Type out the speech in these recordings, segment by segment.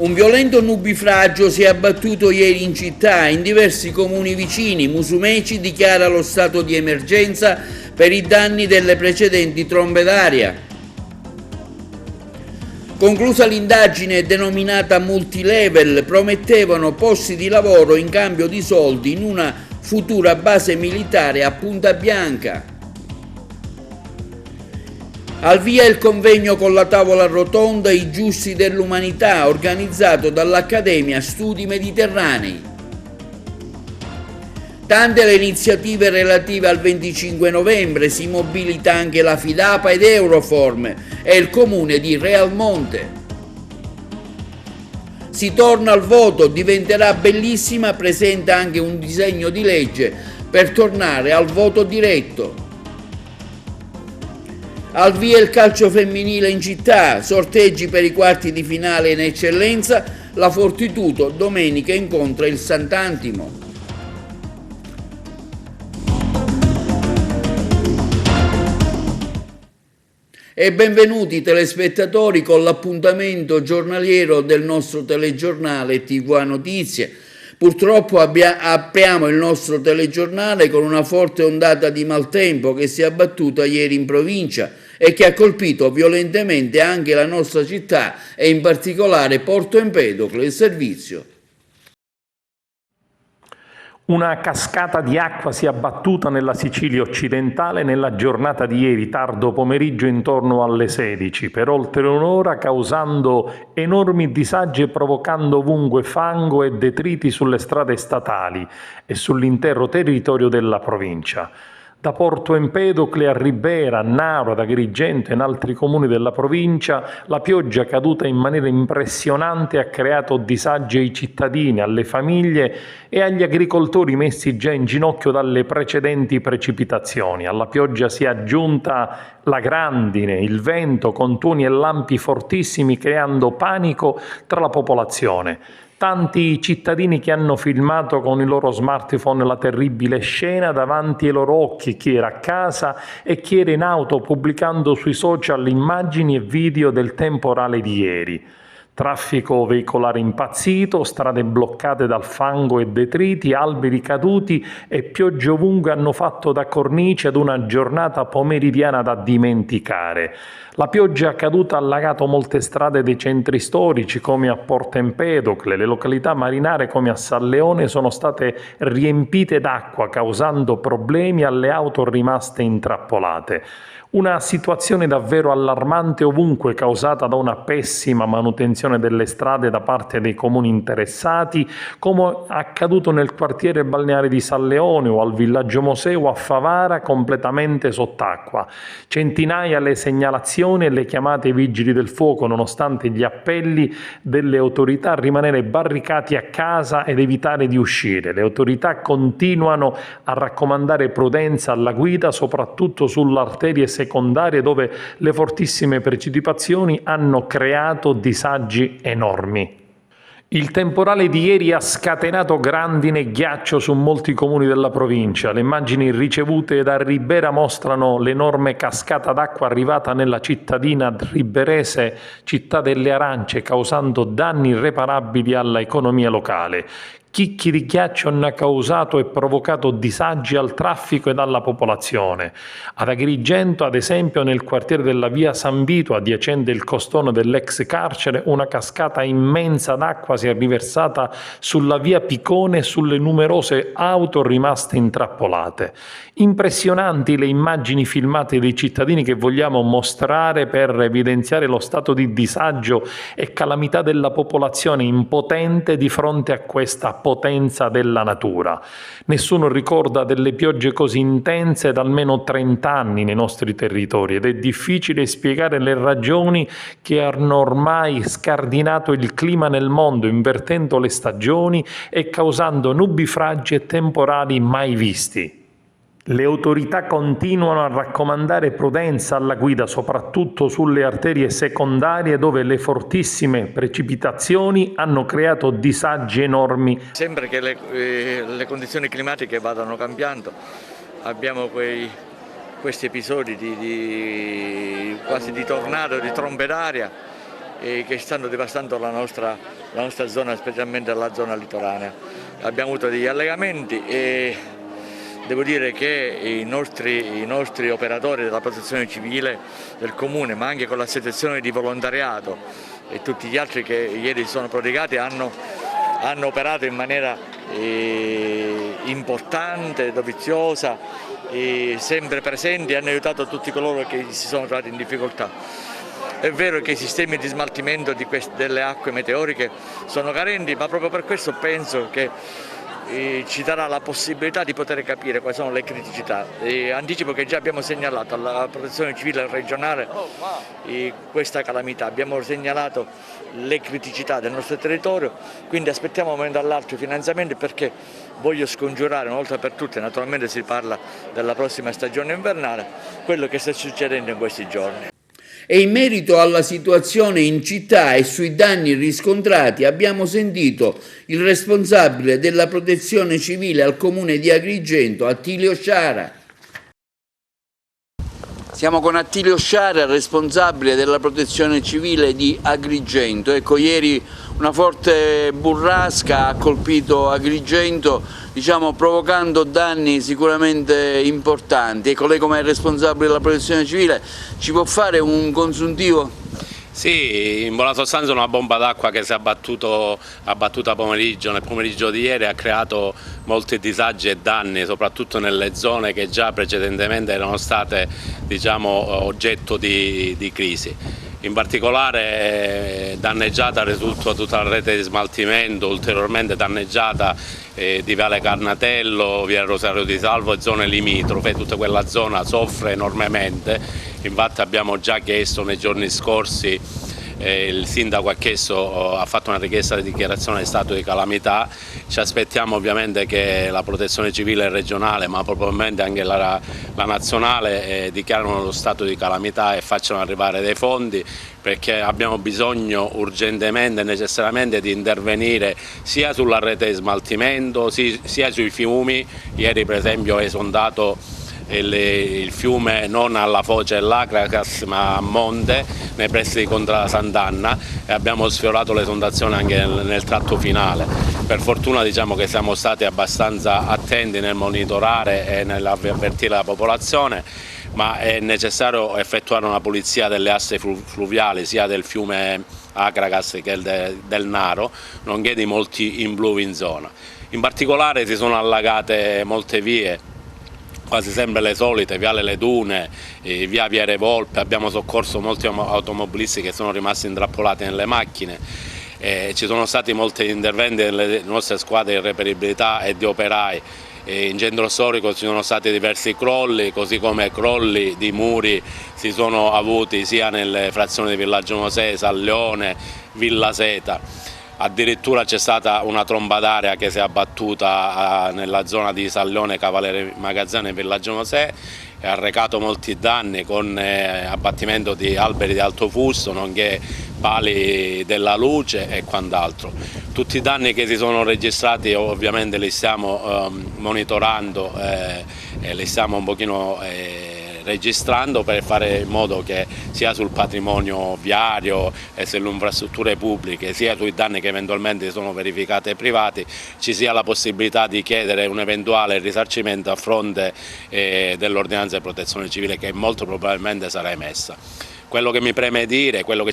Un violento nubifragio si è abbattuto ieri in città. In diversi comuni vicini Musumeci dichiara lo stato di emergenza per i danni delle precedenti trombe d'aria. Conclusa l'indagine denominata multilevel, promettevano posti di lavoro in cambio di soldi in una futura base militare a Punta Bianca. Al via il convegno con la tavola rotonda I Giusti dell'Umanità, organizzato dall'Accademia Studi Mediterranei. Tante le iniziative relative al 25 novembre, si mobilita anche la Fidapa ed Euroform e il comune di Realmonte. Si torna al voto, diventerà bellissima, presenta anche un disegno di legge per tornare al voto diretto. Al via il calcio femminile in città, sorteggi per i quarti di finale in eccellenza, la Fortitudo domenica incontra il Sant'Antimo. E benvenuti telespettatori con l'appuntamento giornaliero del nostro telegiornale TV Notizie. Purtroppo apriamo il nostro telegiornale con una forte ondata di maltempo che si è abbattuta ieri in provincia e che ha colpito violentemente anche la nostra città e in particolare Porto Empedocle, il servizio. Una cascata di acqua si è abbattuta nella Sicilia occidentale nella giornata di ieri, tardo pomeriggio intorno alle 16, per oltre un'ora, causando enormi disagi e provocando ovunque fango e detriti sulle strade statali e sull'intero territorio della provincia. Da Porto Empedocle a Ribera, a Naro, ad Agrigento e in altri comuni della provincia, la pioggia caduta in maniera impressionante ha creato disagi ai cittadini, alle famiglie e agli agricoltori messi già in ginocchio dalle precedenti precipitazioni. Alla pioggia si è aggiunta la grandine, il vento con tuoni e lampi fortissimi creando panico tra la popolazione. Tanti cittadini che hanno filmato con i loro smartphone la terribile scena davanti ai loro occhi, chi era a casa e chi era in auto, pubblicando sui social immagini e video del temporale di ieri. Traffico veicolare impazzito, strade bloccate dal fango e detriti, alberi caduti e piogge ovunque hanno fatto da cornice ad una giornata pomeridiana da dimenticare. La pioggia caduta ha allagato molte strade dei centri storici come a Porto Empedocle, le località marinare come a San Leone sono state riempite d'acqua causando problemi alle auto rimaste intrappolate. Una situazione davvero allarmante ovunque causata da una pessima manutenzione delle strade da parte dei comuni interessati, come accaduto nel quartiere balneare di San Leone o al villaggio Mosè o a Favara completamente sott'acqua. Centinaia le segnalazioni e le chiamate ai vigili del fuoco nonostante gli appelli delle autorità a rimanere barricati a casa ed evitare di uscire. Le autorità continuano a raccomandare prudenza alla guida soprattutto sulle arterie secondarie dove le fortissime precipitazioni hanno creato disagi enormi. Il temporale di ieri ha scatenato grandine e ghiaccio su molti comuni della provincia. Le immagini ricevute da Ribera mostrano l'enorme cascata d'acqua arrivata nella cittadina riberese Città delle Arance, causando danni irreparabili alla economia locale. Chicchi di ghiaccio hanno causato e provocato disagi al traffico ed alla popolazione. Ad Agrigento, ad esempio, nel quartiere della via San Vito, adiacente il costone dell'ex carcere, una cascata immensa d'acqua si è riversata sulla via Picone e sulle numerose auto rimaste intrappolate. Impressionanti le immagini filmate dei cittadini che vogliamo mostrare per evidenziare lo stato di disagio e calamità della popolazione impotente di fronte a questa potenza della natura. Nessuno ricorda delle piogge così intense da almeno 30 anni nei nostri territori ed è difficile spiegare le ragioni che hanno ormai scardinato il clima nel mondo, invertendo le stagioni e causando nubifragi e temporali mai visti. Le autorità continuano a raccomandare prudenza alla guida, soprattutto sulle arterie secondarie dove le fortissime precipitazioni hanno creato disagi enormi. Sembra che le condizioni climatiche vadano cambiando, abbiamo questi episodi quasi di tornado, di trombe d'aria che stanno devastando la nostra la nostra zona, specialmente la zona litoranea. Abbiamo avuto degli allegamenti e devo dire che i nostri operatori della protezione civile del Comune, ma anche con l'associazione di volontariato e tutti gli altri che ieri si sono prodigati, hanno operato in maniera importante, doviziosa, sempre presenti, e hanno aiutato tutti coloro che si sono trovati in difficoltà. È vero che i sistemi di smaltimento delle acque meteoriche sono carenti, ma proprio per questo penso che ci darà la possibilità di poter capire quali sono le criticità. Anticipo che già abbiamo segnalato alla protezione civile regionale questa calamità, abbiamo segnalato le criticità del nostro territorio, quindi aspettiamo un momento all'altro i finanziamenti, perché voglio scongiurare una volta per tutte, naturalmente si parla della prossima stagione invernale, quello che sta succedendo in questi giorni. E in merito alla situazione in città e sui danni riscontrati abbiamo sentito il responsabile della protezione civile al comune di Agrigento, Attilio Sciara. Siamo con Attilio Sciara, responsabile della protezione civile di Agrigento. Ecco, ieri una forte burrasca ha colpito Agrigento, diciamo, provocando danni sicuramente importanti. Ecco, lei come responsabile della protezione civile ci può fare un consuntivo? Sì, in buona sostanza una bomba d'acqua che si è abbattuta nel pomeriggio di ieri, ha creato molti disagi e danni, soprattutto nelle zone che già precedentemente erano state, diciamo, oggetto di crisi. In particolare danneggiata risulta tutta la rete di smaltimento, ulteriormente danneggiata di Viale Carnatello, Via Rosario di Salvo e zone limitrofe. Tutta quella zona soffre enormemente, infatti abbiamo già chiesto nei giorni scorsi, il sindaco ha fatto una richiesta di dichiarazione di stato di calamità. Ci aspettiamo ovviamente che la protezione civile regionale, ma probabilmente anche la nazionale, dichiarino lo stato di calamità e facciano arrivare dei fondi, perché abbiamo bisogno urgentemente e necessariamente di intervenire sia sulla rete di smaltimento sia sui fiumi. Ieri per esempio è esondato il fiume non alla foce dell'Acracas ma a monte nei pressi di Contra Sant'Anna, e abbiamo sfiorato l'esondazione anche nel tratto finale. Per fortuna diciamo che siamo stati abbastanza attenti nel monitorare e nell'avvertire la popolazione, ma è necessario effettuare una pulizia delle aste fluviali sia del fiume Acracas che del Naro, nonché di molti imbluvi in zona. In particolare si sono allagate molte vie, quasi sempre le solite, Viale Le Dune, via Viere Volpe. Abbiamo soccorso molti automobilisti che sono rimasti intrappolati nelle macchine. Ci sono stati molti interventi delle nostre squadre di reperibilità e di operai. In centro storico ci sono stati diversi crolli, così come crolli di muri si sono avuti sia nelle frazioni di Villaggio Mosè, San Leone, Villa Seta. Addirittura c'è stata una tromba d'aria che si è abbattuta nella zona di San Leone, Cavaliere Magazzano e Villaggio Mosè, e ha arrecato molti danni con abbattimento di alberi di alto fusto, nonché pali della luce e quant'altro. Tutti i danni che si sono registrati ovviamente li stiamo monitorando e li stiamo un pochino registrando, per fare in modo che sia sul patrimonio viario e sulle infrastrutture pubbliche, sia sui danni che eventualmente sono verificati ai privati, ci sia la possibilità di chiedere un eventuale risarcimento a fronte dell'ordinanza di protezione civile, che molto probabilmente sarà emessa. Quello che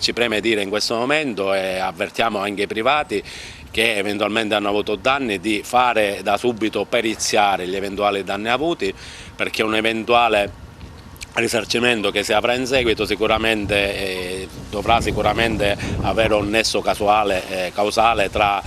ci preme dire in questo momento, e avvertiamo anche i privati che eventualmente hanno avuto danni, di fare da subito periziare gli eventuali danni avuti, perché un eventuale risarcimento che si avrà in seguito sicuramente dovrà avere un nesso causale tra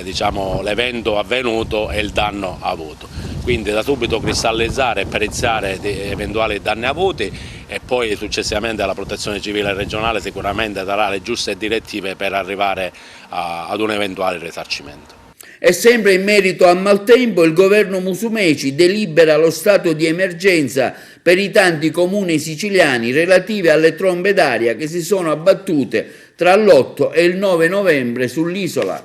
diciamo, l'evento avvenuto e il danno avuto. Quindi da subito cristallizzare e periziare eventuali danni avuti, e poi successivamente la protezione civile regionale sicuramente darà le giuste direttive per arrivare ad un eventuale risarcimento. E sempre in merito a maltempo, il governo Musumeci delibera lo stato di emergenza per i tanti comuni siciliani relativi alle trombe d'aria che si sono abbattute tra l'8 e il 9 novembre sull'isola.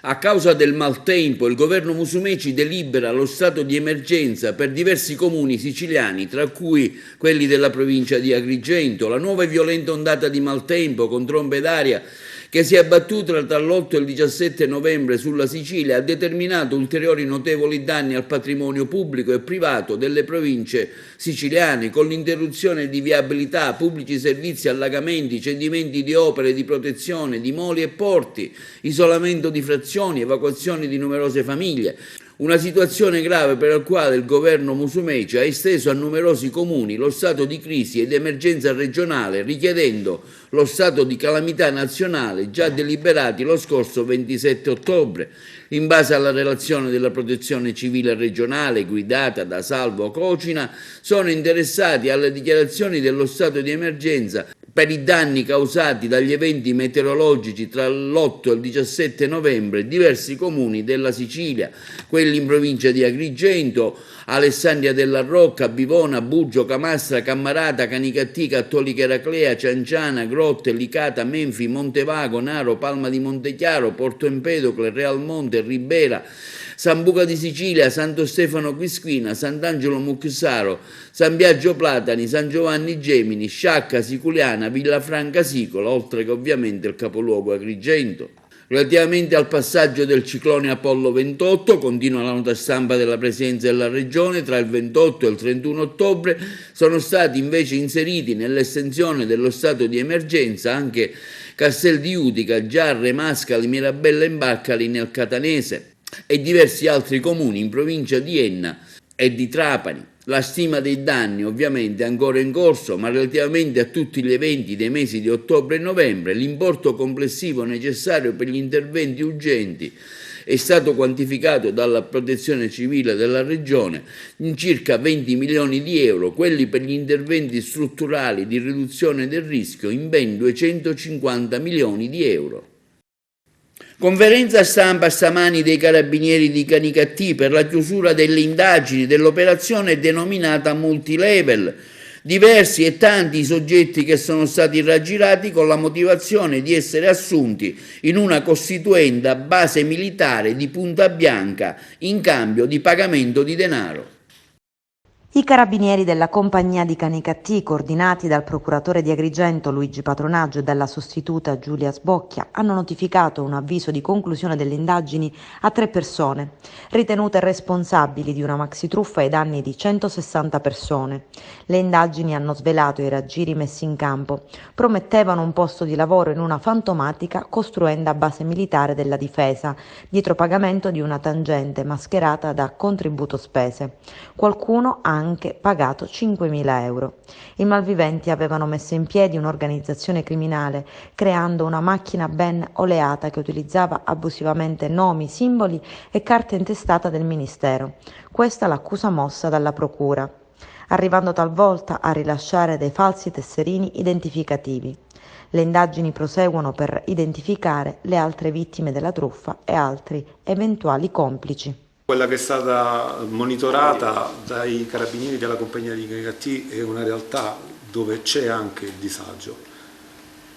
A causa del maltempo, il governo Musumeci delibera lo stato di emergenza per diversi comuni siciliani, tra cui quelli della provincia di Agrigento. La nuova e violenta ondata di maltempo con trombe d'aria che si è abbattuta tra l'8 e il 17 novembre sulla Sicilia ha determinato ulteriori notevoli danni al patrimonio pubblico e privato delle province siciliane, con l'interruzione di viabilità, pubblici servizi, allagamenti, cedimenti di opere di protezione, di moli e porti, isolamento di frazioni, evacuazioni di numerose famiglie. Una situazione grave per la quale il governo Musumeci ha esteso a numerosi comuni lo stato di crisi ed emergenza regionale, richiedendo lo stato di calamità nazionale già deliberati lo scorso 27 ottobre. In base alla relazione della Protezione Civile regionale guidata da Salvo Cocina, sono interessati alle dichiarazioni dello stato di emergenza per i danni causati dagli eventi meteorologici tra l'8 e il 17 novembre diversi comuni della Sicilia, quelli in provincia di Agrigento, Alessandria della Rocca, Bivona, Buggio, Camastra, Cammarata, Canicattì, Cattolica Eraclea, Cianciana, Grotte, Licata, Menfi, Montevago, Naro, Palma di Montechiaro, Porto Empedocle, Realmonte, Ribera, Sambuca di Sicilia, Santo Stefano Quisquina, Sant'Angelo Mucchesaro, San Biagio Platani, San Giovanni Gemini, Sciacca, Siculiana, Villafranca Sicola, oltre che ovviamente il capoluogo Agrigento. Relativamente al passaggio del ciclone Apollo 28, continua la nota stampa della Presidenza della Regione, tra il 28 e il 31 ottobre sono stati invece inseriti nell'estensione dello stato di emergenza anche Castel di Utica, Giarre, Mascali, Mirabella Imbarcali nel Catanese e diversi altri comuni in provincia di Enna e di Trapani. La stima dei danni ovviamente è ancora in corso, ma relativamente a tutti gli eventi dei mesi di ottobre e novembre l'importo complessivo necessario per gli interventi urgenti è stato quantificato dalla Protezione Civile della Regione in circa 20 milioni di euro, quelli per gli interventi strutturali di riduzione del rischio in ben 250 milioni di euro. Conferenza stampa stamani dei Carabinieri di Canicattì per la chiusura delle indagini dell'operazione denominata Multilevel. Diversi e tanti i soggetti che sono stati raggirati con la motivazione di essere assunti in una costituenda base militare di Punta Bianca in cambio di pagamento di denaro. I carabinieri della compagnia di Canicattì, coordinati dal procuratore di Agrigento Luigi Patronaggio e dalla sostituta Giulia Sbocchia, hanno notificato un avviso di conclusione delle indagini a 3 persone, ritenute responsabili di una maxitruffa ai danni di 160 persone. Le indagini hanno svelato i raggiri messi in campo. Promettevano un posto di lavoro in una fantomatica costruenda base militare della difesa, dietro pagamento di una tangente mascherata da contributo spese. Qualcuno ha anche pagato 5.000 euro. I malviventi avevano messo in piedi un'organizzazione criminale, creando una macchina ben oleata che utilizzava abusivamente nomi, simboli e carte intestate del Ministero. Questa l'accusa mossa dalla Procura, arrivando talvolta a rilasciare dei falsi tesserini identificativi. Le indagini proseguono per identificare le altre vittime della truffa e altri eventuali complici. Quella che è stata monitorata dai carabinieri della compagnia di Canicattì è una realtà dove c'è anche il disagio.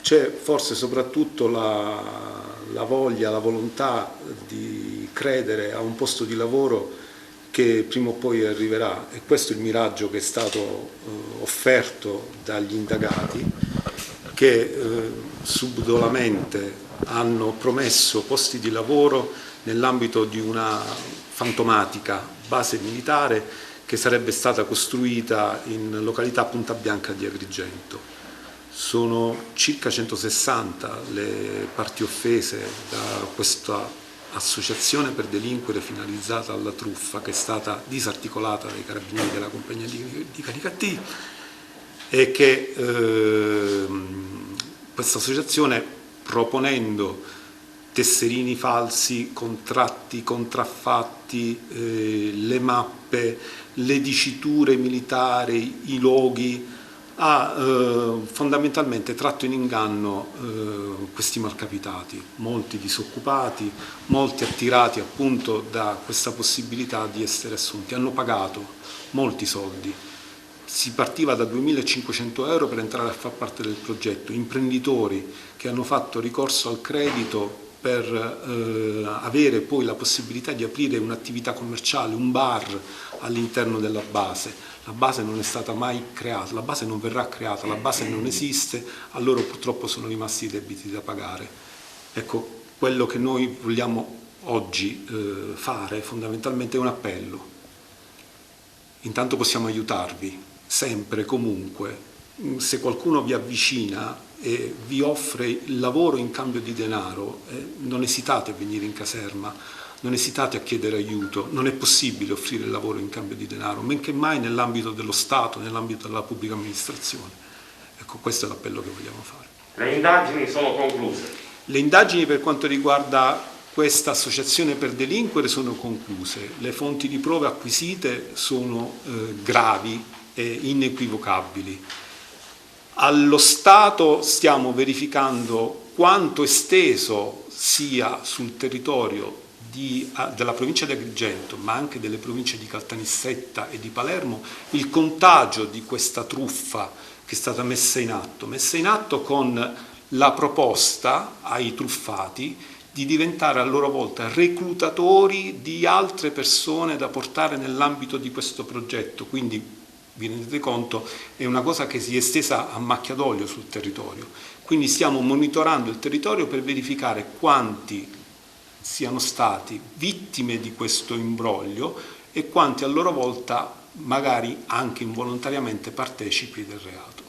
C'è forse soprattutto la voglia, la volontà di credere a un posto di lavoro che prima o poi arriverà, e questo è il miraggio che è stato offerto dagli indagati, che subdolamente hanno promesso posti di lavoro nell'ambito di una fantomatica base militare che sarebbe stata costruita in località Punta Bianca di Agrigento. Sono circa 160 le parti offese da questa associazione per delinquere finalizzata alla truffa, che è stata disarticolata dai carabinieri della compagnia di Canicattì, e che questa associazione, proponendo tesserini falsi, contratti contraffatti, le mappe, le diciture militari, i loghi, ha fondamentalmente tratto in inganno questi malcapitati, molti disoccupati, molti attirati appunto da questa possibilità di essere assunti. Hanno pagato molti soldi. Si partiva da 2.500 euro per entrare a far parte del progetto, imprenditori che hanno fatto ricorso al credito per avere poi la possibilità di aprire un'attività commerciale, un bar all'interno della base. La base non è stata mai creata, la base non verrà creata, la base non esiste, a loro purtroppo sono rimasti i debiti da pagare. Ecco, quello che noi vogliamo oggi fare fondamentalmente è un appello. Intanto possiamo aiutarvi, sempre, comunque. Se qualcuno vi avvicina e vi offre il lavoro in cambio di denaro, non esitate a venire in caserma, non esitate a chiedere aiuto. Non è possibile offrire il lavoro in cambio di denaro, men che mai nell'ambito dello Stato, nell'ambito della pubblica amministrazione. Ecco, questo è l'appello che vogliamo fare. Le indagini sono concluse? Le indagini per quanto riguarda questa associazione per delinquere sono concluse. Le fonti di prove acquisite sono gravi e inequivocabili. Allo Stato stiamo verificando quanto esteso sia sul territorio della provincia di Agrigento, ma anche delle province di Caltanissetta e di Palermo, il contagio di questa truffa che è stata messa in atto con la proposta ai truffati di diventare a loro volta reclutatori di altre persone da portare nell'ambito di questo progetto. Quindi vi rendete conto, è una cosa che si è estesa a macchia d'olio sul territorio. Quindi stiamo monitorando il territorio per verificare quanti siano stati vittime di questo imbroglio e quanti a loro volta magari anche involontariamente partecipi del reato.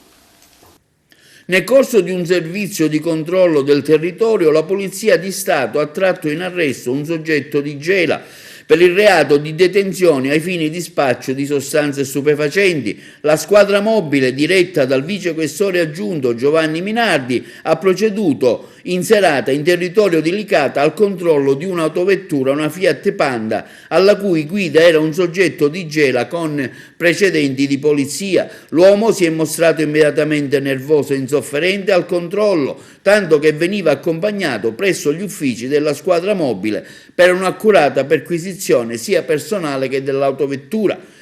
Nel corso di un servizio di controllo del territorio, la Polizia di Stato ha tratto in arresto un soggetto di Gela per il reato di detenzione ai fini di spaccio di sostanze stupefacenti. La squadra mobile, diretta dal vicequestore aggiunto Giovanni Minardi, ha proceduto in serata in territorio di Licata al controllo di un'autovettura, una Fiat Panda, alla cui guida era un soggetto di Gela con precedenti di polizia. L'uomo si è mostrato immediatamente nervoso e insofferente al controllo, tanto che veniva accompagnato presso gli uffici della squadra mobile per un'accurata perquisizione sia personale che dell'autovettura.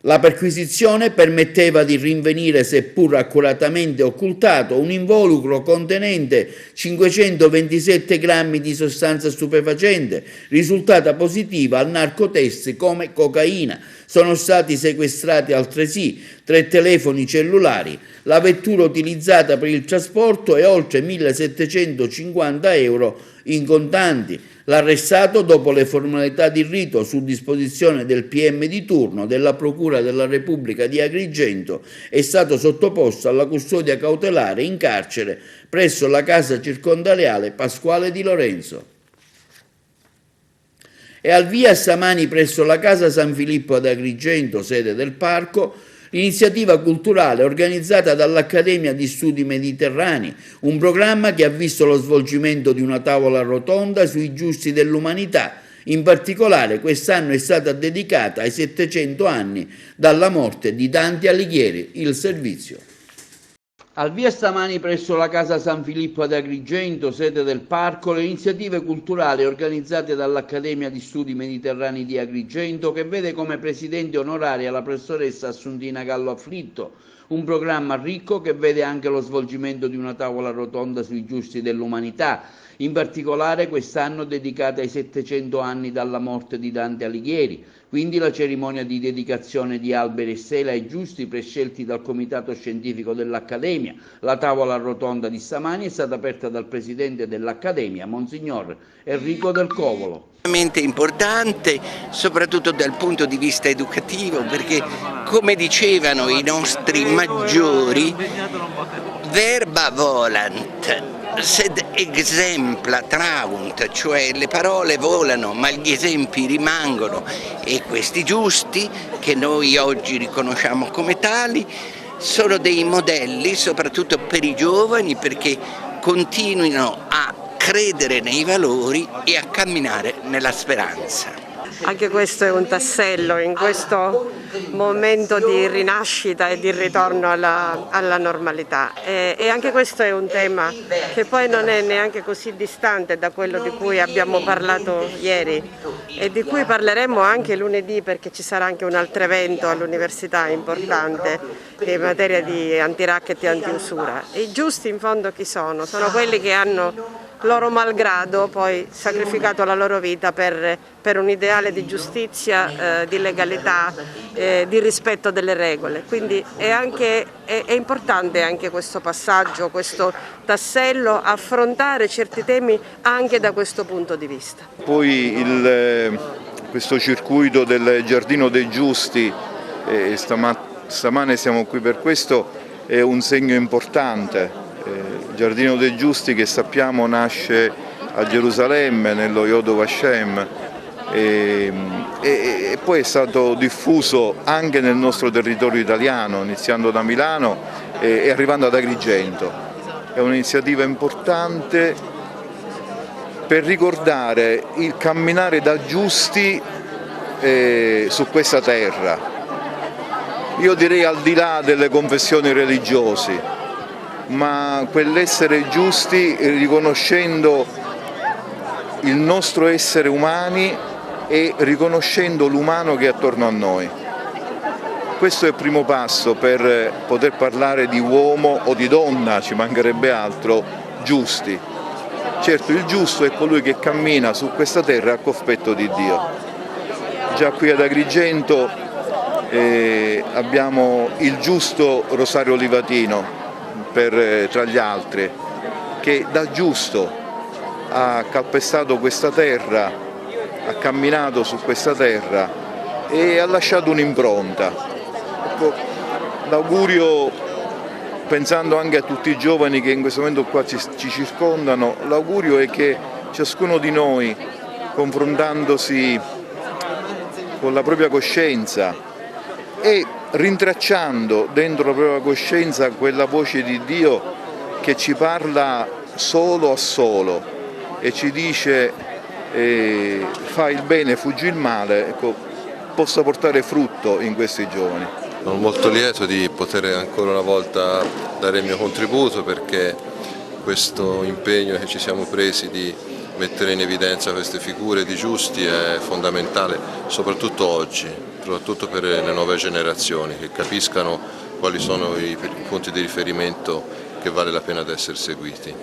La perquisizione permetteva di rinvenire, seppur accuratamente occultato, un involucro contenente 527 grammi di sostanza stupefacente, risultata positiva al narcotest come cocaina. Sono stati sequestrati altresì 3 telefoni cellulari, la vettura utilizzata per il trasporto e oltre 1.750 euro in contanti. L'arrestato, dopo le formalità di rito su disposizione del PM di turno della Procura della Repubblica di Agrigento, è stato sottoposto alla custodia cautelare in carcere presso la casa circondariale Pasquale di Lorenzo. E al via stamani presso la casa San Filippo ad Agrigento, sede del parco, l'iniziativa culturale organizzata dall'Accademia di Studi Mediterranei, un programma che ha visto lo svolgimento di una tavola rotonda sui giusti dell'umanità. In particolare quest'anno è stata dedicata ai 700 anni dalla morte di Dante Alighieri, il servizio. Al via stamani presso la casa San Filippo ad Agrigento, sede del parco, le iniziative culturali organizzate dall'Accademia di Studi Mediterranei di Agrigento, che vede come presidente onoraria la professoressa Assuntina Gallo Afflitto, un programma ricco che vede anche lo svolgimento di una tavola rotonda sui giusti dell'umanità, in particolare quest'anno dedicata ai 700 anni dalla morte di Dante Alighieri. Quindi la cerimonia di dedicazione di alberi e stele ai giusti prescelti dal Comitato Scientifico dell'Accademia. La tavola rotonda di stamani è stata aperta dal presidente dell'Accademia, Monsignor Enrico Del Covolo. Veramente importante, soprattutto dal punto di vista educativo, perché come dicevano i nostri maggiori, verba volant, sed exempla traunt, cioè le parole volano ma gli esempi rimangono, e questi giusti, che noi oggi riconosciamo come tali, sono dei modelli soprattutto per i giovani, perché continuino a credere nei valori e a camminare nella speranza. Anche questo è un tassello in questo momento di rinascita e di ritorno alla normalità, e anche questo è un tema che poi non è neanche così distante da quello di cui abbiamo parlato ieri e di cui parleremo anche lunedì, perché ci sarà anche un altro evento all'università importante in materia di antiracket e antiusura. I giusti in fondo chi sono? Sono quelli che hanno loro malgrado poi sacrificato la loro vita per un ideale di giustizia, di legalità, di rispetto delle regole. Quindi è importante anche questo passaggio, questo tassello, affrontare certi temi anche da questo punto di vista. Poi questo circuito del Giardino dei Giusti, stamane siamo qui per questo, è un segno importante. Il Giardino dei Giusti, che sappiamo nasce a Gerusalemme, nello Yad Vashem, e poi è stato diffuso anche nel nostro territorio italiano, iniziando da Milano e arrivando ad Agrigento. È un'iniziativa importante per ricordare il camminare da giusti su questa terra. Io direi al di là delle confessioni religiose, ma quell'essere giusti riconoscendo il nostro essere umani e riconoscendo l'umano che è attorno a noi. Questo è il primo passo per poter parlare di uomo o di donna, ci mancherebbe altro, giusti. Certo, il giusto è colui che cammina su questa terra a cospetto di Dio. Già qui ad Agrigento abbiamo il giusto Rosario Livatino, tra gli altri, che da giusto ha calpestato questa terra, ha camminato su questa terra e ha lasciato un'impronta. Ecco, l'augurio, pensando anche a tutti i giovani che in questo momento qua ci circondano, l'augurio è che ciascuno di noi, confrontandosi con la propria coscienza e rintracciando dentro la propria coscienza quella voce di Dio che ci parla solo a solo e ci dice fai il bene, fuggi il male, ecco, possa portare frutto in questi giovani. Sono molto lieto di poter ancora una volta dare il mio contributo, perché questo impegno che ci siamo presi di mettere in evidenza queste figure di giusti è fondamentale, soprattutto oggi, soprattutto per le nuove generazioni, che capiscano quali sono i punti di riferimento che vale la pena di essere seguiti.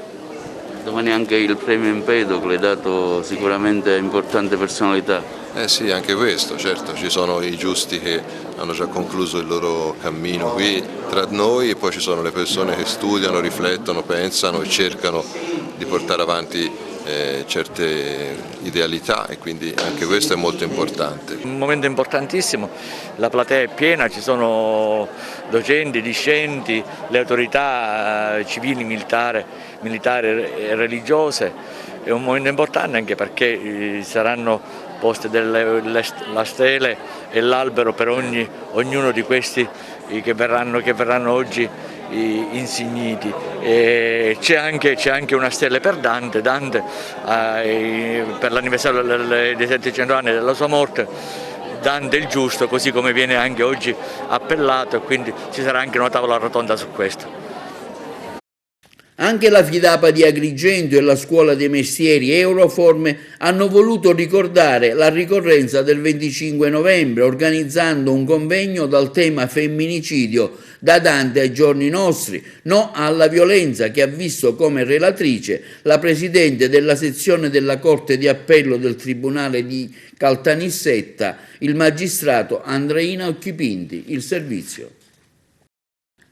Domani anche il premio Empedocle, dato sicuramente a importante personalità. Sì, anche questo, certo, ci sono i giusti che hanno già concluso il loro cammino qui tra noi, e poi ci sono le persone che studiano, riflettono, pensano e cercano di portare avanti certe idealità, e quindi anche questo è molto importante. Un momento importantissimo, la platea è piena, ci sono docenti, discenti, le autorità civili, militari e religiose. È un momento importante anche perché saranno poste la stele e l'albero per ognuno di questi che verranno oggi insigniti. C'è anche una stella per Dante per l'anniversario dei 700 anni della sua morte. Dante il giusto, così come viene anche oggi appellato, e quindi ci sarà anche una tavola rotonda su questo. Anche la Fidapa di Agrigento e la Scuola dei Mestieri Euroforme hanno voluto ricordare la ricorrenza del 25 novembre organizzando un convegno dal tema femminicidio da Dante ai giorni nostri, no alla violenza, che ha visto come relatrice la presidente della sezione della Corte di Appello del Tribunale di Caltanissetta, il magistrato Andreina Occhipinti. Il servizio.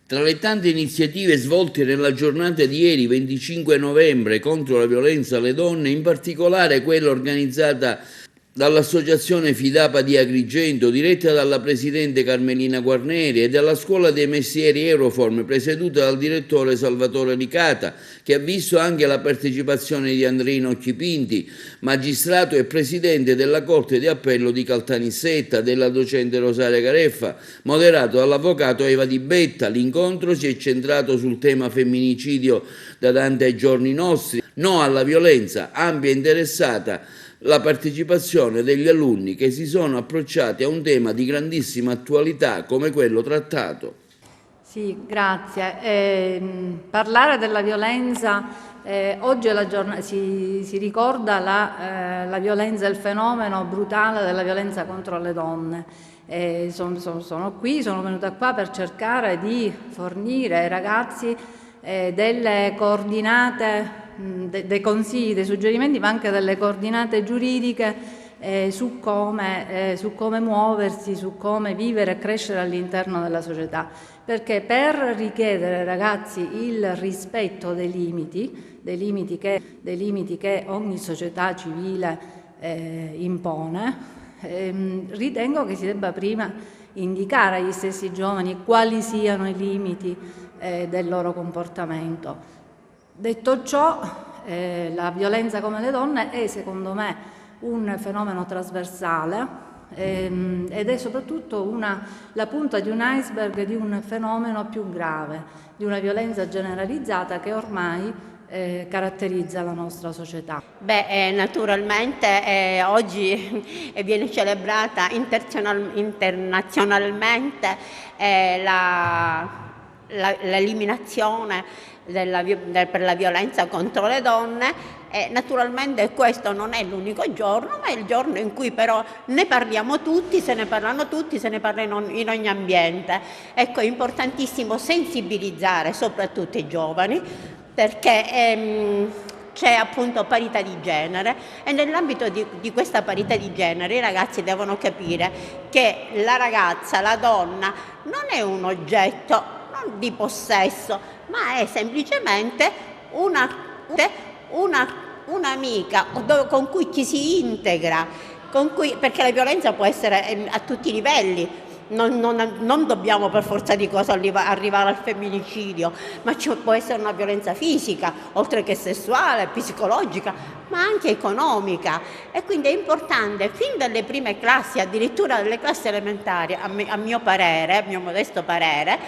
Tra le tante iniziative svolte nella giornata di ieri, 25 novembre, contro la violenza alle donne, in particolare quella organizzata dall'Associazione Fidapa di Agrigento, diretta dalla presidente Carmelina Guarneri, e dalla Scuola dei Mestieri Euroform, presieduta dal direttore Salvatore Licata, che ha visto anche la partecipazione di Andreina Occhipinti, magistrato e presidente della Corte di Appello di Caltanissetta, della docente Rosaria Careffa, moderato dall'avvocato Eva Di Betta. L'incontro si è centrato sul tema femminicidio da Dante ai giorni nostri, no alla violenza, ampia e interessata la partecipazione degli alunni che si sono approcciati a un tema di grandissima attualità come quello trattato. Sì, grazie. Parlare della violenza, oggi è la giornata, si ricorda la violenza, il fenomeno brutale della violenza contro le donne. Sono venuta qua per cercare di fornire ai ragazzi delle coordinate dei consigli, dei suggerimenti, ma anche delle coordinate giuridiche su come muoversi, su come vivere e crescere all'interno della società. Perché per richiedere ai ragazzi il rispetto dei limiti che ogni società civile impone, ritengo che si debba prima indicare agli stessi giovani quali siano i limiti del loro comportamento. Detto ciò, la violenza come le donne è, secondo me, un fenomeno trasversale ed è soprattutto la punta di un iceberg di un fenomeno più grave, di una violenza generalizzata che ormai caratterizza la nostra società. Naturalmente oggi viene celebrata internazionalmente l'eliminazione per la violenza contro le donne. Naturalmente questo non è l'unico giorno, ma è il giorno in cui però ne parliamo tutti, se ne parlano tutti, se ne parla in ogni ambiente. Ecco, è importantissimo sensibilizzare soprattutto i giovani, perché c'è appunto parità di genere e nell'ambito di questa parità di genere i ragazzi devono capire che la ragazza, la donna, non è un oggetto non di possesso, ma è semplicemente un'amica con cui ci si integra, perché la violenza può essere a tutti i livelli. Non dobbiamo per forza di cosa arrivare al femminicidio, ma ci può essere una violenza fisica, oltre che sessuale, psicologica, ma anche economica. E quindi è importante, fin dalle prime classi, addirittura dalle classi elementari, a mio modesto parere,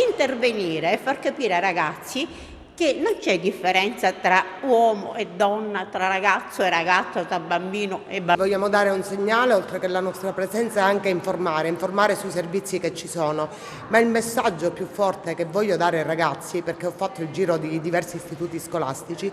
intervenire e far capire ai ragazzi che non c'è differenza tra uomo e donna, tra ragazzo e ragazza, tra bambino e bambino. Vogliamo dare un segnale, oltre che la nostra presenza, è anche informare sui servizi che ci sono, ma il messaggio più forte che voglio dare ai ragazzi, perché ho fatto il giro di diversi istituti scolastici,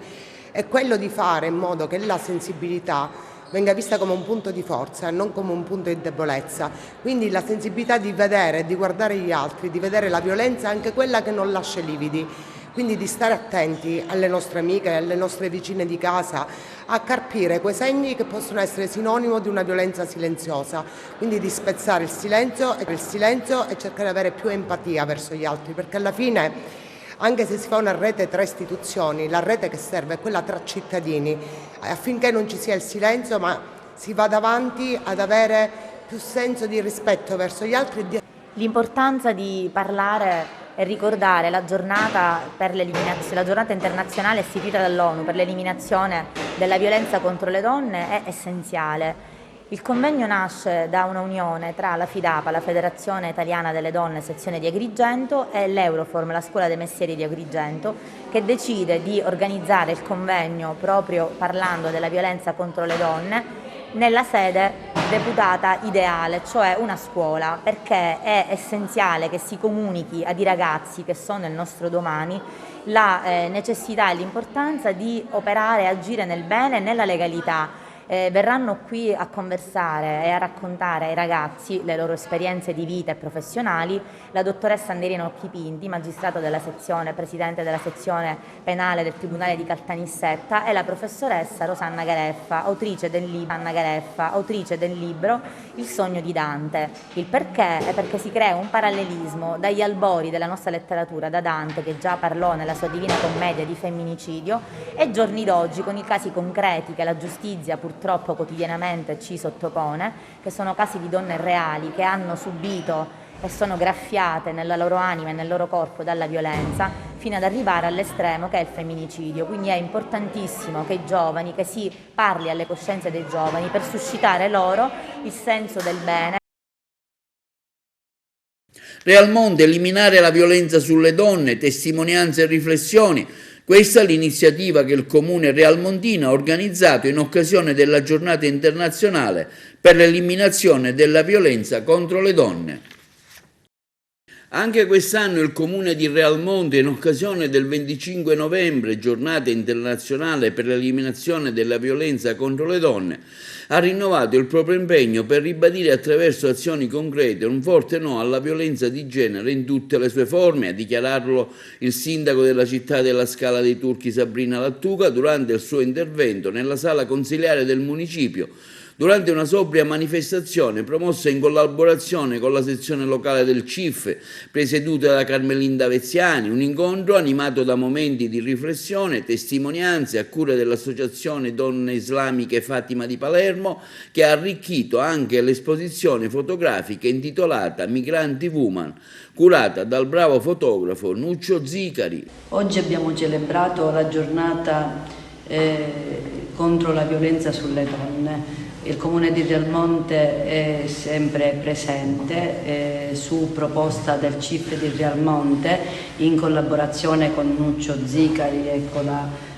è quello di fare in modo che la sensibilità venga vista come un punto di forza e non come un punto di debolezza. Quindi la sensibilità di vedere, di guardare gli altri, di vedere la violenza, anche quella che non lascia lividi. Quindi di stare attenti alle nostre amiche, alle nostre vicine di casa, a carpire quei segni che possono essere sinonimo di una violenza silenziosa. Quindi di spezzare il silenzio e cercare di avere più empatia verso gli altri, perché alla fine, anche se si fa una rete tra istituzioni, la rete che serve è quella tra cittadini, affinché non ci sia il silenzio, ma si vada avanti ad avere più senso di rispetto verso gli altri. L'importanza di parlare e ricordare la giornata la giornata internazionale istituita dall'ONU per l'eliminazione della violenza contro le donne è essenziale. Il convegno nasce da una unione tra la FIDAPA, la Federazione Italiana delle Donne, sezione di Agrigento, e l'Euroform, la Scuola dei Mestieri di Agrigento, che decide di organizzare il convegno proprio parlando della violenza contro le donne nella sede reputata ideale, cioè una scuola, perché è essenziale che si comunichi ai ragazzi, che sono il nostro domani, la necessità e l'importanza di operare e agire nel bene e nella legalità. Verranno qui a conversare e a raccontare ai ragazzi le loro esperienze di vita e professionali la dottoressa Anderina Occhipinti, magistrato della sezione, presidente della sezione penale del Tribunale di Caltanissetta, e la professoressa Rosanna Gareffa, autrice del libro Il sogno di Dante. Il perché è perché si crea un parallelismo dagli albori della nostra letteratura, da Dante, che già parlò nella sua Divina Commedia di femminicidio, e giorni d'oggi con i casi concreti che la giustizia purtroppo quotidianamente ci sottopone, che sono casi di donne reali che hanno subito e sono graffiate nella loro anima e nel loro corpo dalla violenza, fino ad arrivare all'estremo che è il femminicidio. Quindi è importantissimo che si parli alle coscienze dei giovani per suscitare loro il senso del bene. Realmonte, eliminare la violenza sulle donne, testimonianze e riflessioni. Questa è l'iniziativa che il Comune realmontino ha organizzato in occasione della Giornata internazionale per l'eliminazione della violenza contro le donne. Anche quest'anno il Comune di Realmonte, in occasione del 25 novembre, giornata internazionale per l'eliminazione della violenza contro le donne, ha rinnovato il proprio impegno per ribadire attraverso azioni concrete un forte no alla violenza di genere in tutte le sue forme, a dichiararlo il sindaco della città della Scala dei Turchi Sabrina Lattuca durante il suo intervento nella sala consiliare del municipio, durante una sobria manifestazione promossa in collaborazione con la sezione locale del CIF, presieduta da Carmelinda Veziani, un incontro animato da momenti di riflessione, testimonianze a cura dell'Associazione Donne Islamiche Fatima di Palermo, che ha arricchito anche l'esposizione fotografica intitolata Migranti Woman, curata dal bravo fotografo Nuccio Zicari. Oggi abbiamo celebrato la giornata contro la violenza sulle donne. Il Comune di Realmonte è sempre presente su proposta del CIF di Realmonte in collaborazione con Nuccio Zicari e con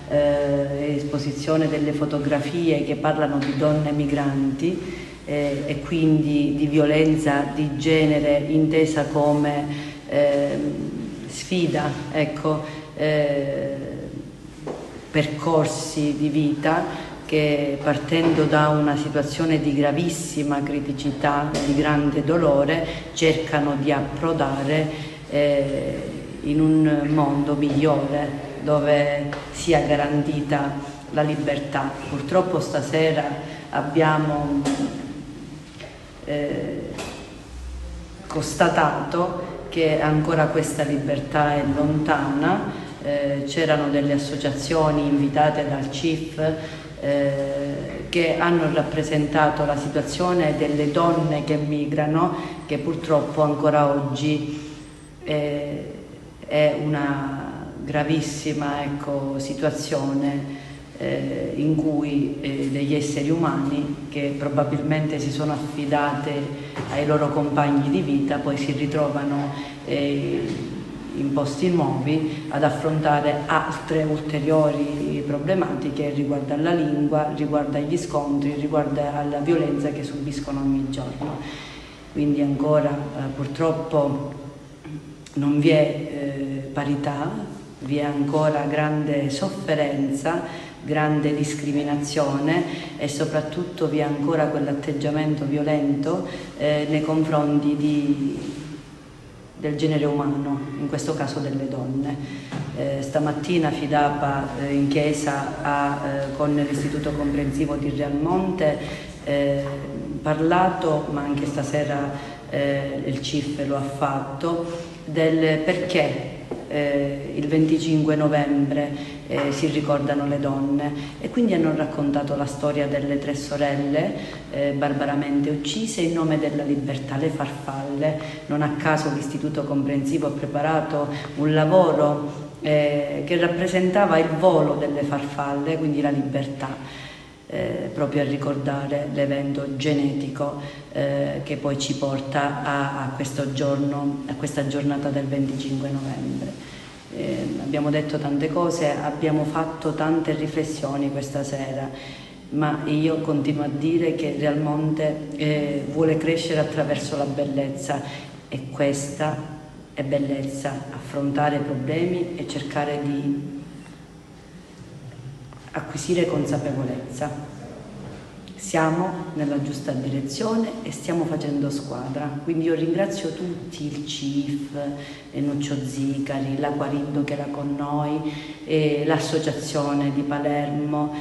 l'esposizione delle fotografie che parlano di donne migranti e quindi di violenza di genere intesa come sfida, ecco, percorsi di vita che partendo da una situazione di gravissima criticità, di grande dolore, cercano di approdare in un mondo migliore dove sia garantita la libertà. Purtroppo stasera abbiamo constatato che ancora questa libertà è lontana. C'erano delle associazioni invitate dal CIF che hanno rappresentato la situazione delle donne che migrano, che purtroppo ancora oggi è una gravissima, ecco, situazione in cui degli esseri umani che probabilmente si sono affidate ai loro compagni di vita poi si ritrovano in posti nuovi ad affrontare altre ulteriori problematiche riguardo alla lingua, riguardo agli scontri, riguardo alla violenza che subiscono ogni giorno. Quindi ancora purtroppo non vi è parità, vi è ancora grande sofferenza, grande discriminazione e soprattutto vi è ancora quell'atteggiamento violento nei confronti del genere umano, in questo caso delle donne. Stamattina Fidapa in chiesa con l'Istituto Comprensivo di Realmonte parlato, ma anche stasera il CIF lo ha fatto, del perché il 25 novembre si ricordano le donne e quindi hanno raccontato la storia delle 3 sorelle barbaramente uccise in nome della libertà, le farfalle. Non a caso l'Istituto Comprensivo ha preparato un lavoro che rappresentava il volo delle farfalle, quindi la libertà. Proprio a ricordare l'evento genetico che poi ci porta a questo giorno, a questa giornata del 25 novembre. Abbiamo detto tante cose, abbiamo fatto tante riflessioni questa sera, ma io continuo a dire che Realmonte vuole crescere attraverso la bellezza e questa è bellezza, affrontare problemi e cercare di acquisire consapevolezza. Siamo nella giusta direzione e stiamo facendo squadra, quindi io ringrazio tutti, il CIF, Nuccio Zicari, la Quarindo che era con noi, l'associazione di Palermo,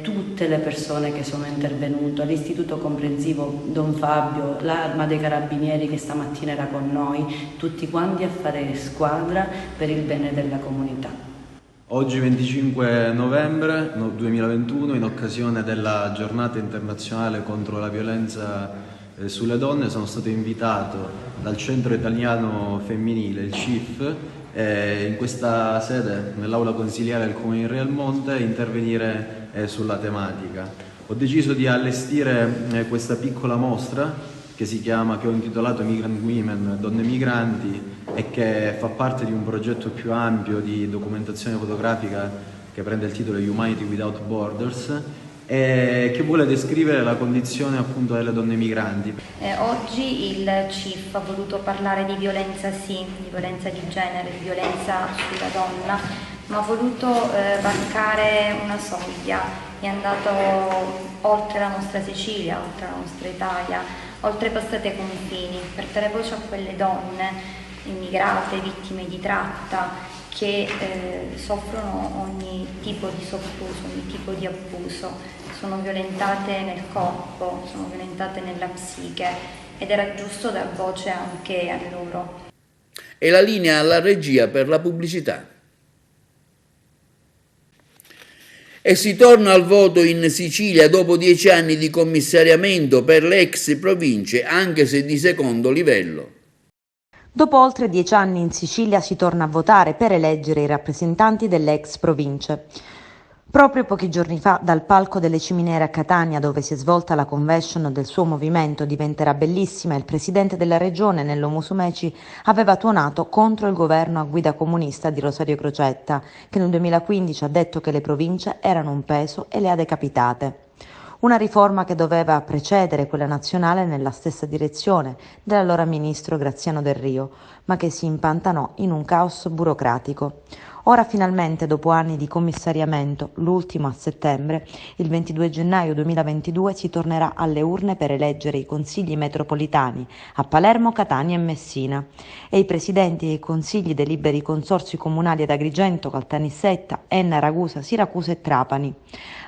tutte le persone che sono intervenute, l'Istituto Comprensivo Don Fabio, l'Arma dei Carabinieri che stamattina era con noi, tutti quanti a fare squadra per il bene della comunità. Oggi 25 novembre 2021, in occasione della giornata internazionale contro la violenza sulle donne, sono stato invitato dal Centro Italiano Femminile, il CIF, in questa sede, nell'aula consiliare del Comune di Realmonte, intervenire sulla tematica. Ho deciso di allestire questa piccola mostra che ho intitolato Migrant Women, Donne Migranti, e che fa parte di un progetto più ampio di documentazione fotografica che prende il titolo Humanity Without Borders che vuole descrivere la condizione appunto delle donne migranti. Oggi il CIF ha voluto parlare di violenza sì, di violenza di genere, di violenza sulla donna, ma ha voluto varcare una soglia, è andato oltre la nostra Sicilia, oltre la nostra Italia, oltrepassate i confini, per dare voce a quelle donne immigrate, vittime di tratta, che soffrono ogni tipo di sopruso, ogni tipo di abuso, sono violentate nel corpo, sono violentate nella psiche ed era giusto dar voce anche a loro. E la linea alla regia per la pubblicità. E si torna al voto in Sicilia dopo 10 anni di commissariamento per le ex province, anche se di secondo livello. Dopo oltre 10 anni in Sicilia si torna a votare per eleggere i rappresentanti delle ex province. Proprio pochi giorni fa, dal palco delle Ciminiere a Catania, dove si è svolta la convention del suo movimento Diventerà Bellissima, il presidente della regione, Nello Musumeci, aveva tuonato contro il governo a guida comunista di Rosario Crocetta, che nel 2015 ha detto che le province erano un peso e le ha decapitate. Una riforma che doveva precedere quella nazionale nella stessa direzione dell'allora ministro Graziano Del Rio, ma che si impantanò in un caos burocratico. Ora finalmente, dopo anni di commissariamento, l'ultimo a settembre, il 22 gennaio 2022 si tornerà alle urne per eleggere i consigli metropolitani a Palermo, Catania e Messina e i presidenti dei consigli dei liberi consorzi comunali ad Agrigento, Caltanissetta, Enna, Ragusa, Siracusa e Trapani.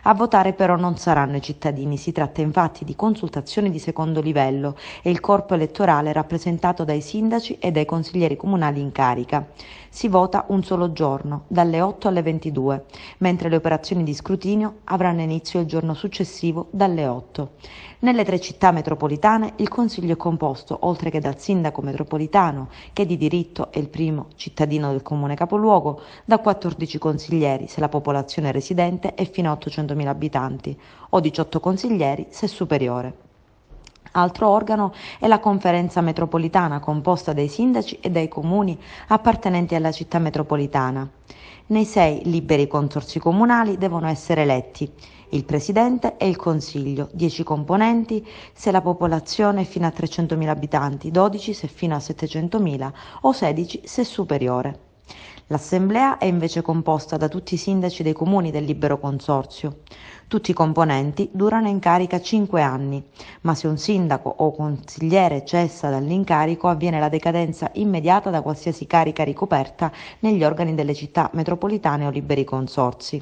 A votare però non saranno i cittadini, si tratta infatti di consultazioni di secondo livello e il corpo elettorale è rappresentato dai sindaci e dai consiglieri comunali in carica. Si vota un solo giorno, dalle 8 alle 22, mentre le operazioni di scrutinio avranno inizio il giorno successivo dalle 8. Nelle 3 città metropolitane il Consiglio è composto, oltre che dal sindaco metropolitano, che di diritto è il primo cittadino del comune capoluogo, da 14 consiglieri se la popolazione residente è fino a 800.000 abitanti, o 18 consiglieri se superiore. Altro organo è la conferenza metropolitana composta dai sindaci e dai comuni appartenenti alla città metropolitana. Nei 6 liberi consorzi comunali devono essere eletti il presidente e il consiglio, 10 componenti se la popolazione è fino a 300.000 abitanti, 12 se fino a 700.000 o 16 se superiore. L'assemblea è invece composta da tutti i sindaci dei comuni del libero consorzio. Tutti i componenti durano in carica 5 anni, ma se un sindaco o consigliere cessa dall'incarico avviene la decadenza immediata da qualsiasi carica ricoperta negli organi delle città metropolitane o liberi consorzi.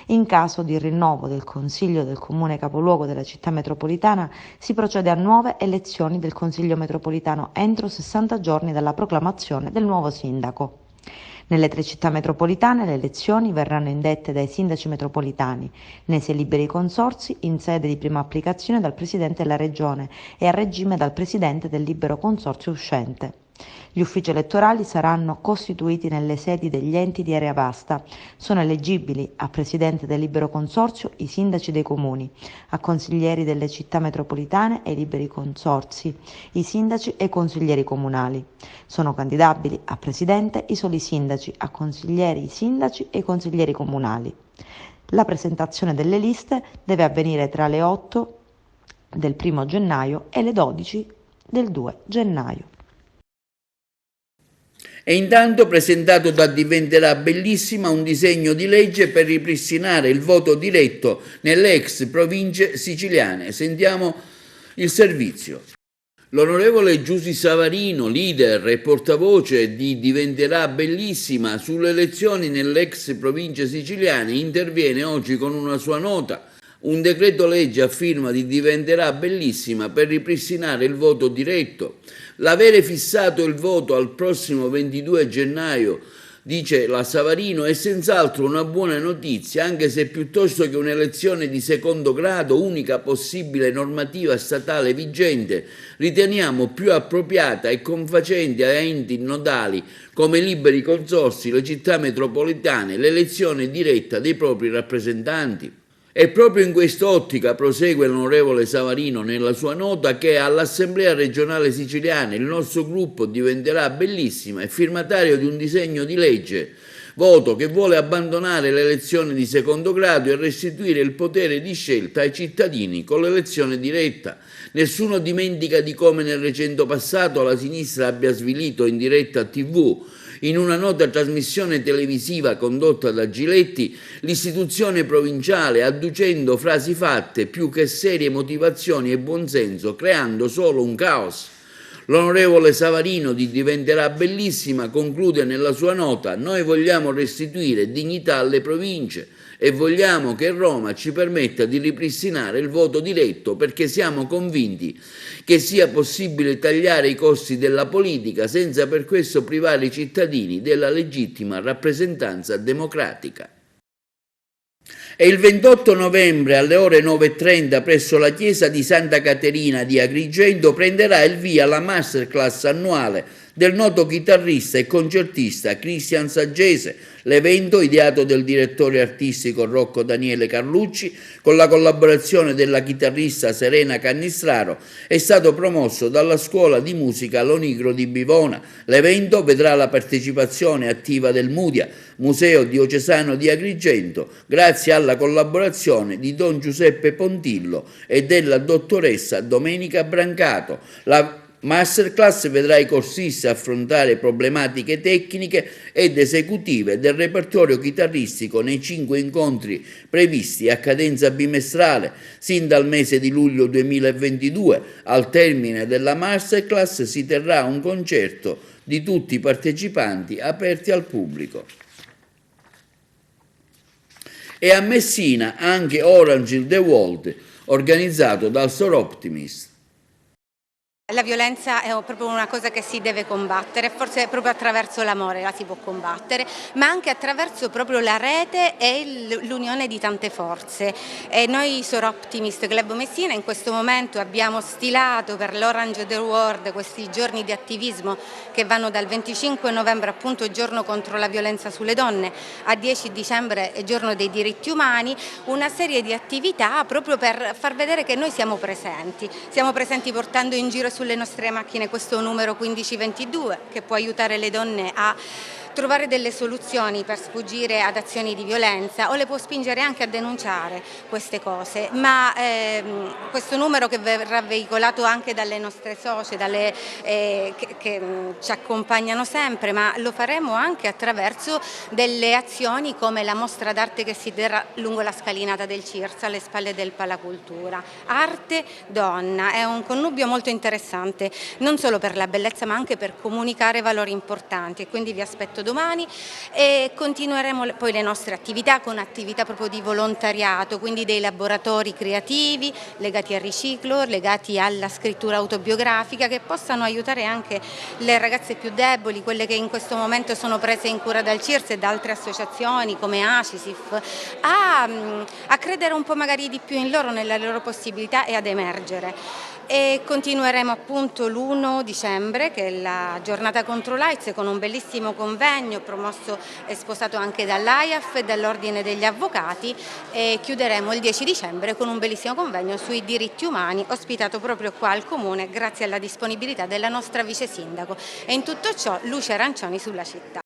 In caso di rinnovo del Consiglio del Comune capoluogo della città metropolitana si procede a nuove elezioni del Consiglio metropolitano entro 60 giorni dalla proclamazione del nuovo sindaco. Nelle 3 città metropolitane le elezioni verranno indette dai sindaci metropolitani, nei 6 liberi consorzi in sede di prima applicazione dal Presidente della Regione e a regime dal Presidente del libero consorzio uscente. Gli uffici elettorali saranno costituiti nelle sedi degli enti di area vasta. Sono eleggibili a Presidente del libero consorzio i sindaci dei comuni, a consiglieri delle città metropolitane e ai liberi consorzi, i sindaci e i consiglieri comunali. Sono candidabili a Presidente i soli sindaci, a consiglieri i sindaci e i consiglieri comunali. La presentazione delle liste deve avvenire tra le 8 del 1 gennaio e le 12 del 2 gennaio. E intanto presentato da Diventerà Bellissima un disegno di legge per ripristinare il voto diretto nelle ex province siciliane. Sentiamo il servizio. L'onorevole Giusy Savarino, leader e portavoce di Diventerà Bellissima sulle elezioni nelle ex province siciliane, interviene oggi con una sua nota. Un decreto legge a firma di Diventerà Bellissima per ripristinare il voto diretto. L'avere fissato il voto al prossimo 22 gennaio, dice la Savarino, è senz'altro una buona notizia, anche se piuttosto che un'elezione di secondo grado, unica possibile normativa statale vigente, riteniamo più appropriata e confacente a enti nodali come liberi consorzi, le città metropolitane, l'elezione diretta dei propri rappresentanti. È proprio in quest'ottica, prosegue l'onorevole Savarino nella sua nota, che all'Assemblea regionale siciliana il nostro gruppo Diventerà Bellissima è firmatario di un disegno di legge voto che vuole abbandonare l'elezione di secondo grado e restituire il potere di scelta ai cittadini con l'elezione diretta. Nessuno dimentica di come nel recente passato la sinistra abbia svilito in diretta TV, in una nota trasmissione televisiva condotta da Giletti, l'istituzione provinciale, adducendo frasi fatte più che serie motivazioni e buonsenso, creando solo un caos. L'onorevole Savarino di Diventerà Bellissima conclude nella sua nota: noi vogliamo restituire dignità alle province e vogliamo che Roma ci permetta di ripristinare il voto diretto, perché siamo convinti che sia possibile tagliare i costi della politica senza per questo privare i cittadini della legittima rappresentanza democratica. E il 28 novembre alle ore 9:30 presso la chiesa di Santa Caterina di Agrigento prenderà il via la masterclass annuale del noto chitarrista e concertista Cristian Saggese. L'evento, ideato dal direttore artistico Rocco Daniele Carlucci, con la collaborazione della chitarrista Serena Cannistraro, è stato promosso dalla Scuola di Musica Lonigro di Bivona. L'evento vedrà la partecipazione attiva del MUDIA, Museo Diocesano di Agrigento, grazie alla collaborazione di Don Giuseppe Pontillo e della dottoressa Domenica Brancato. La masterclass vedrà i corsisti affrontare problematiche tecniche ed esecutive del repertorio chitarristico nei 5 incontri previsti a cadenza bimestrale sin dal mese di luglio 2022. Al termine della masterclass si terrà un concerto di tutti i partecipanti aperti al pubblico. E a Messina anche Orange the World, organizzato dal Sor Optimist. La violenza è proprio una cosa che si deve combattere, forse proprio attraverso l'amore la si può combattere, ma anche attraverso proprio la rete e l'unione di tante forze. E noi Sor Optimist Club Messina in questo momento abbiamo stilato per l'Orange the World questi giorni di attivismo che vanno dal 25 novembre, appunto giorno contro la violenza sulle donne, a 10 dicembre giorno dei diritti umani, una serie di attività proprio per far vedere che noi siamo presenti portando in giro sulle nostre macchine questo numero 1522 che può aiutare le donne a trovare delle soluzioni per sfuggire ad azioni di violenza o le può spingere anche a denunciare queste cose, ma questo numero che verrà veicolato anche dalle nostre socie, che ci accompagnano sempre, ma lo faremo anche attraverso delle azioni come la mostra d'arte che si terrà lungo la scalinata del Cirsa alle spalle del Palacultura. Arte Donna è un connubio molto interessante, non solo per la bellezza ma anche per comunicare valori importanti, e quindi vi aspetto domani e continueremo poi le nostre attività con attività proprio di volontariato, quindi dei laboratori creativi legati al riciclo, legati alla scrittura autobiografica, che possano aiutare anche le ragazze più deboli, quelle che in questo momento sono prese in cura dal CIRS e da altre associazioni come ACISIF, a credere un po' magari di più in loro, nelle loro possibilità e ad emergere. E continueremo appunto l'1 dicembre che è la giornata contro l'AIDS con un bellissimo convegno promosso e sposato anche dall'AIAF e dall'Ordine degli Avvocati, e chiuderemo il 10 dicembre con un bellissimo convegno sui diritti umani ospitato proprio qua al Comune grazie alla disponibilità della nostra vice sindaco, e in tutto ciò luce arancioni sulla città.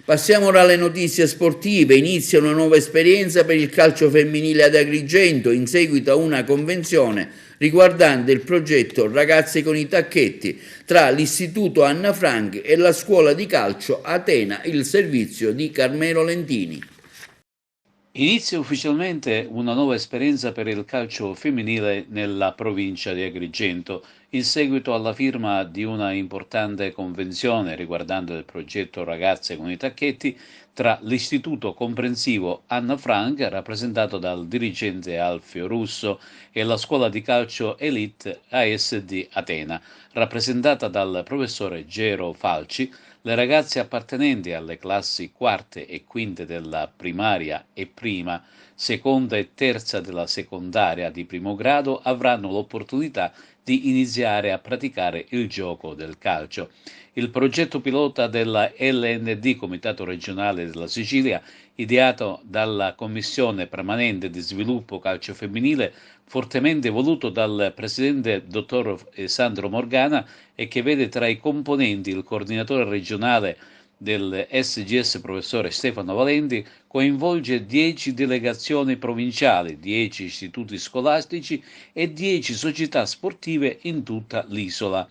Passiamo ora alle notizie sportive. Inizia una nuova esperienza per il calcio femminile ad Agrigento in seguito a una convenzione riguardante il progetto Ragazze con i tacchetti tra l'Istituto Anna Frank e la scuola di calcio Atena, il servizio di Carmelo Lentini. Inizia ufficialmente una nuova esperienza per il calcio femminile nella provincia di Agrigento, in seguito alla firma di una importante convenzione riguardante il progetto Ragazze con i tacchetti tra l'Istituto Comprensivo Anna Frank, rappresentato dal dirigente Alfio Russo, e la scuola di calcio Elite ASD Atena, rappresentata dal professore Gero Falci. Le ragazze appartenenti alle classi quarte e quinte della primaria e prima, seconda e terza della secondaria di primo grado avranno l'opportunità di iniziare a praticare il gioco del calcio. Il progetto pilota della LND, Comitato Regionale della Sicilia, ideato dalla Commissione Permanente di Sviluppo Calcio Femminile, fortemente voluto dal presidente dottor Sandro Morgana e che vede tra i componenti il coordinatore regionale del SGS professore Stefano Valenti, coinvolge 10 delegazioni provinciali, 10 istituti scolastici e 10 società sportive in tutta l'isola.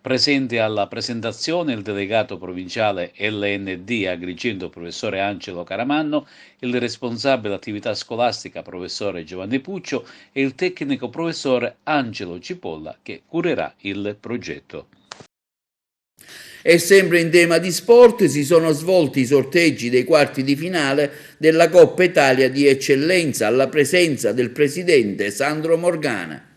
Presente alla presentazione il delegato provinciale LND Agrigento professore Angelo Caramanno, il responsabile attività scolastica professore Giovanni Puccio e il tecnico professore Angelo Cipolla che curerà il progetto. E sempre in tema di sport si sono svolti i sorteggi dei quarti di finale della Coppa Italia di Eccellenza alla presenza del presidente Sandro Morgana.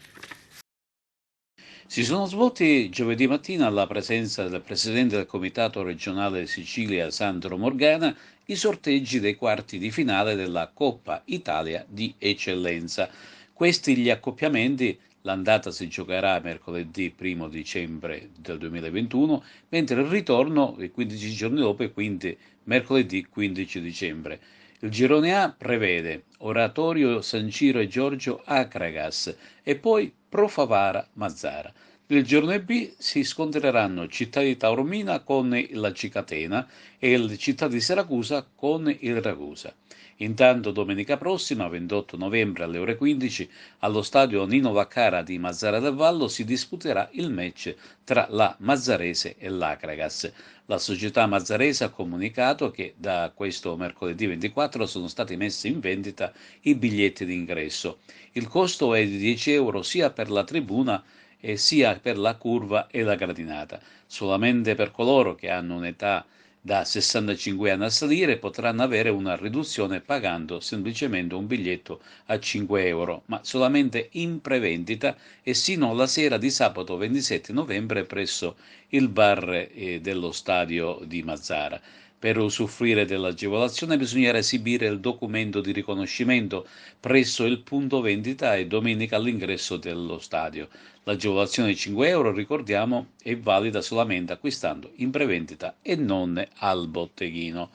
Si sono svolti giovedì mattina alla presenza del presidente del Comitato regionale Sicilia Sandro Morgana i sorteggi dei quarti di finale della Coppa Italia di Eccellenza. Questi gli accoppiamenti. L'andata si giocherà mercoledì 1 dicembre del 2021, mentre il ritorno 15 giorni dopo e quindi mercoledì 15 dicembre. Il girone A prevede Oratorio San Ciro e Giorgio Acragas e poi Pro Favara Mazzara. Nel girone B si scontreranno Città di Taormina con la Cicatena e il Città di Siracusa con il Ragusa. Intanto domenica prossima, 28 novembre alle ore 15, allo stadio Nino Vaccara di Mazzara del Vallo si disputerà il match tra la Mazzarese e l'Acragas. La società mazzarese ha comunicato che da questo mercoledì 24 sono stati messi in vendita i biglietti d'ingresso. Il costo è di 10 euro sia per la tribuna e sia per la curva e la gradinata. Solamente per coloro che hanno un'età da 65 anni a salire potranno avere una riduzione pagando semplicemente un biglietto a 5 euro, ma solamente in prevendita e sino alla sera di sabato 27 novembre presso il bar dello stadio di Mazzara. Per usufruire dell'agevolazione bisognerà esibire il documento di riconoscimento presso il punto vendita e domenica all'ingresso dello stadio. L'agevolazione di 5 euro, ricordiamo, è valida solamente acquistando in prevendita e non al botteghino.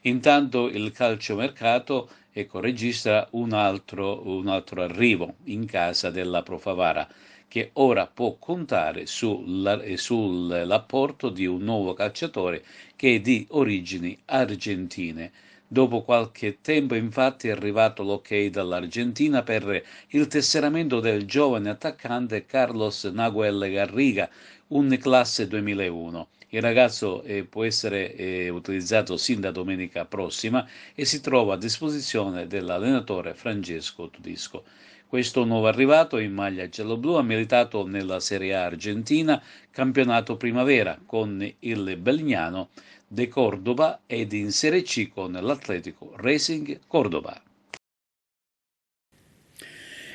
Intanto il calciomercato registra un altro arrivo in casa della Pro Favara, che ora può contare sull'apporto di un nuovo calciatore che è di origini argentine. Dopo qualche tempo infatti è arrivato l'ok dall'Argentina per il tesseramento del giovane attaccante Carlos Nahuel Garriga, un classe 2001. Il ragazzo può essere utilizzato sin da domenica prossima e si trova a disposizione dell'allenatore Francesco Tudisco. Questo nuovo arrivato in maglia giallo-blu ha militato nella Serie A argentina, campionato primavera con il Belgnano de Córdoba ed in Serie C con l'Atlético Racing Córdoba.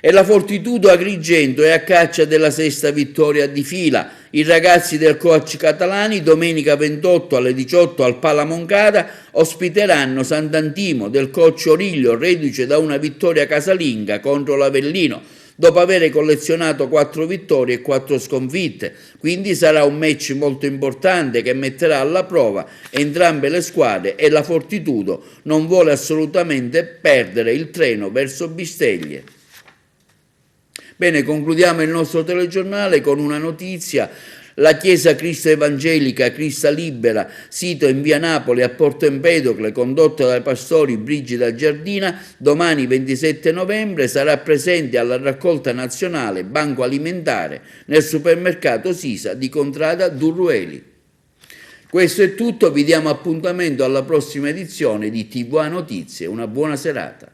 E la Fortitudo Agrigento è a caccia della sesta vittoria di fila. I ragazzi del coach Catalani domenica 28 alle 18 al Pala Moncada ospiteranno Sant'Antimo del coach Origlio, reduce da una vittoria casalinga contro l'Avellino, dopo aver collezionato 4 vittorie e 4 sconfitte. Quindi sarà un match molto importante che metterà alla prova entrambe le squadre e la Fortitudo non vuole assolutamente perdere il treno verso Bisteglie. Bene, concludiamo il nostro telegiornale con una notizia. La Chiesa Cristo Evangelica Crista Libera, sito in via Napoli a Porto Empedocle, condotta dai pastori Brigida Giardina, domani 27 novembre sarà presente alla raccolta nazionale Banco Alimentare nel supermercato Sisa di Contrada Durrueli. Questo è tutto, vi diamo appuntamento alla prossima edizione di TVA Notizie. Una buona serata.